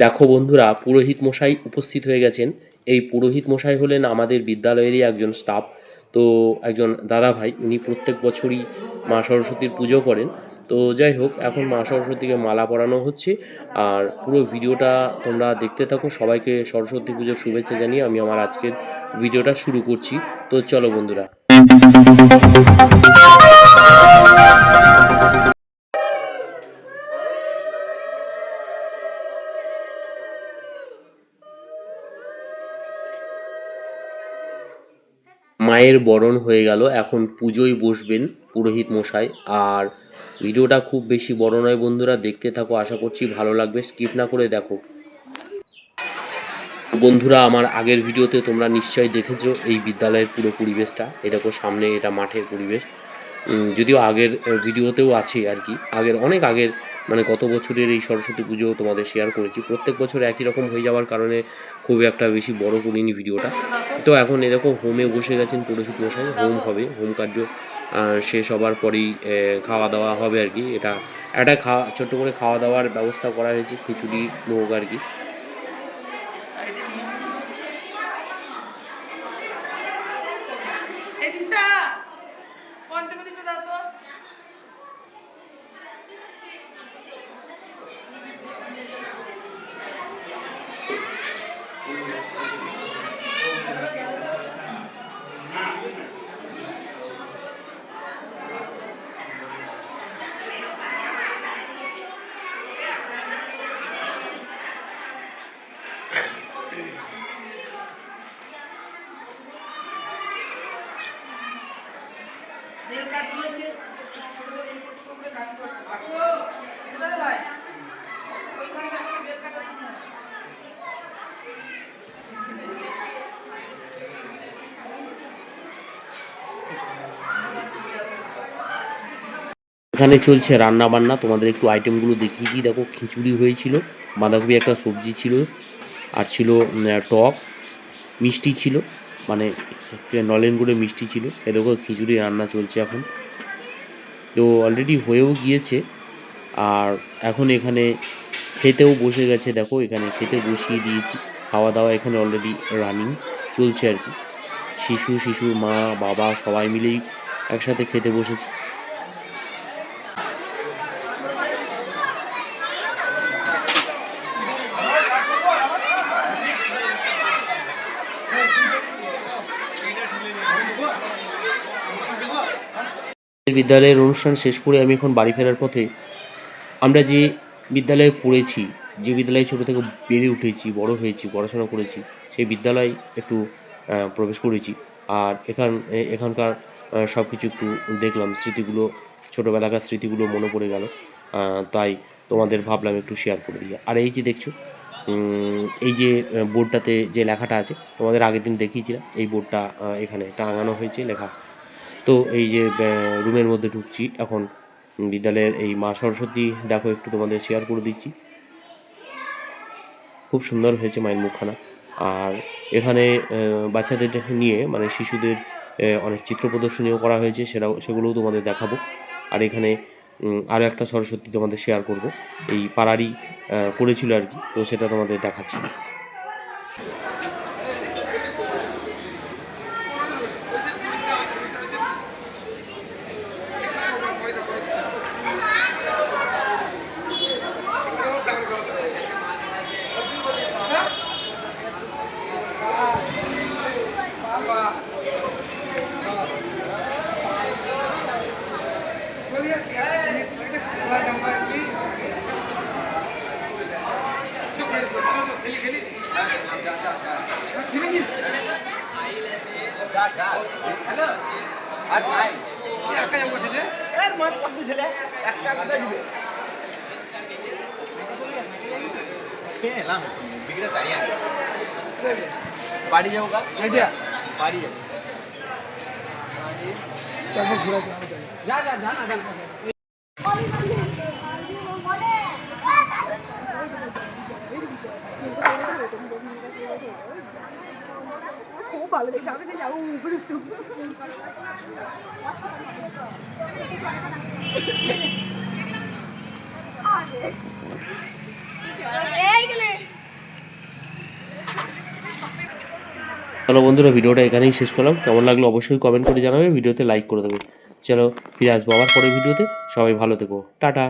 দেখো বন্ধুরা, পুরোহিত মশাই উপস্থিত হয়ে গেছেন। এই পুরোহিত মশাই হলেন আমাদের বিদ্যালয়েরই একজন স্টাফ। তো একজন দাদা ভাই, উনি প্রত্যেক বছরই মা সরস্বতীর পুজো করেন। তো যাই হোক, এখন মা সরস্বতীকে মালা পরানো হচ্ছে। আর পুরো ভিডিওটা তোমরা দেখতে থাকো। সবাইকে সরস্বতী পুজোর শুভেচ্ছা জানিয়ে আমি আমার আজকের ভিডিওটা শুরু করছি। তো চলো বন্ধুরা। মায়ের বরণ হয়ে গেল, এখন পুজোয় বসবেন পুরোহিত মশাই। আর ভিডিওটা খুব বেশি বড় নয় বন্ধুরা, দেখতে থাকো, আশা করছি ভালো লাগবে, স্কিপ না করে দেখো। বন্ধুরা, আমার আগের ভিডিওতে তোমরা নিশ্চয়ই দেখেছো এই বিদ্যালয়ের পুরো পরিবেশটা। এটা দেখো সামনে, এটা মাঠের পরিবেশ। যদিও আগের ভিডিওতেও আছে আর কি, অনেক আগের, মানে গত বছরের এই সরস্বতী পুজো তোমাদের শেয়ার করেছি। প্রত্যেক বছর একই রকম হয়ে যাওয়ার কারণে খুব একটা বেশি বড় করিনি ভিডিওটা। তো এখন এরকম হোমে বসে গেছেন পুরোহিত মশাই, হোম হবে, হোম কার্য শেষ হবার পরেই খাওয়া দাওয়া হবে আর কি। এটা একটা ছোট্ট করে খাওয়া দাওয়ার ব্যবস্থা করা হয়েছে, খিচুড়ি ভোগ আর কি। এখানে চলছে রান্না বান্না, তোমাদের একটু আইটেমগুলো দেখিয়ে দিই। দেখো, খিচুড়ি হয়েছিল, বাঁধাকপি একটা সবজি ছিল, আর ছিল টক, মিষ্টি ছিল, মানে নলেন গুড়ে মিষ্টি ছিল। এরকম খিচুড়ি রান্না চলছে এখন, তো অলরেডি হয়েও গিয়েছে। আর এখন এখানে খেতেও বসে গেছে, দেখো এখানে খেতে বসিয়ে দিয়েছি। খাওয়া দাওয়া এখানে অলরেডি রানিং চলছে আর কি। শিশুর মা বাবা সবাই মিলেই একসাথে খেতে বসেছে। বিদ্যালয়ের অনুষ্ঠান শেষ করে আমি এখন বাড়ি ফেরার পথে, আমরা যে বিদ্যালয়ে পড়েছি, যে বিদ্যালয়ে ছোটো থেকে বেড়ে উঠেছি, বড় হয়েছি, পড়াশোনা করেছি, সেই বিদ্যালয়ে একটু প্রবেশ করেছি। আর এখানকার সব কিছু একটু দেখলাম, স্মৃতিগুলো, ছোটোবেলাকার স্মৃতিগুলো মনে পড়ে গেল। তাই তোমাদের ভাবলাম একটু শেয়ার করে দিই। আর এই যে দেখছো, এই যে বোর্ডটাতে যে লেখাটা আছে, তোমাদের আগের দিন দেখিয়েছিলাম, এই বোর্ডটা এখানে টাঙানো হয়েছে লেখা। তো এই যে রুমের মধ্যে ঢুকছি এখন, বিদ্যালয়ের এই মা সরস্বতী দেখো একটু তোমাদের শেয়ার করে দিচ্ছি। খুব সুন্দর হয়েছে মায়ের মুখখানা। আর এখানে বাচ্চাদের নিয়ে, মানে শিশুদের অনেক চিত্র প্রদর্শনীও করা হয়েছে, সেগুলোও তোমাদের দেখাবো। আর এখানে আরও একটা সরস্বতী তোমাদের শেয়ার করব, এই পাড়ারই করেছিল আর কি, তো সেটা তোমাদের দেখাচ্ছি। বাড়ি যাবো, বাড়ি যাবো, যা যা যা না খুব ভালো দেখে আমি যাবো উপরে এইখানে চলো বন্ধুরা, ভিডিওটা এখানেই শেষ করলাম। কেমন লাগলো অবশ্যই কমেন্ট করে জানাবে, ভিডিওতে লাইক করে দেবে। চলো ফিরে আসবো আবার পরের ভিডিওতে। সবাই ভালো থেকো, টাটা।